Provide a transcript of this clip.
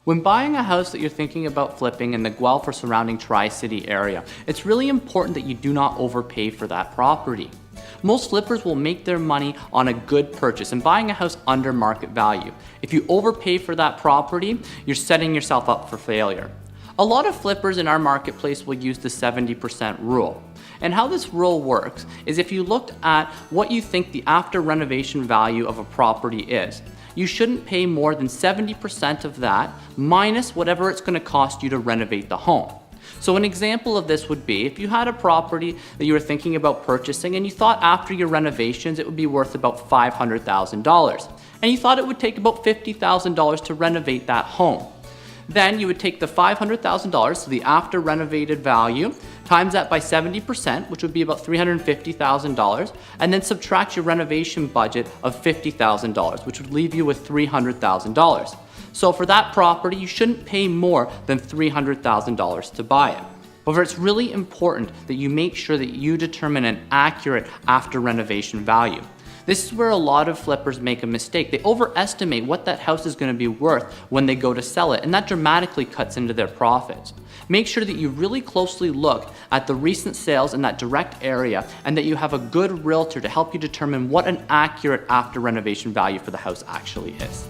When buying a house that you're thinking about flipping in the Guelph or surrounding Tri-City area, it's really important that you do not overpay for that property. Most flippers will make their money on a good purchase and buying a house under market value. If you overpay for that property, you're setting yourself up for failure. A lot of flippers in our marketplace will use the 70% rule. And how this rule works is if you looked at what you think the after renovation value of a property is, you shouldn't pay more than 70% of that minus whatever it's going to cost you to renovate the home. So an example of this would be if you had a property that you were thinking about purchasing and you thought after your renovations it would be worth about $500,000 and you thought it would take about $50,000 to renovate that home. Then you would take the $500,000, so the after renovated value, times that by 70%, which would be about $350,000, and then subtract your renovation budget of $50,000, which would leave you with $300,000. So for that property, you shouldn't pay more than $300,000 to buy it. However, it's really important that you make sure that you determine an accurate after renovation value. This is where a lot of flippers make a mistake. They overestimate what that house is going to be worth when they go to sell it, and that dramatically cuts into their profits. Make sure that you really closely look at the recent sales in that direct area and that you have a good realtor to help you determine what an accurate after renovation value for the house actually is.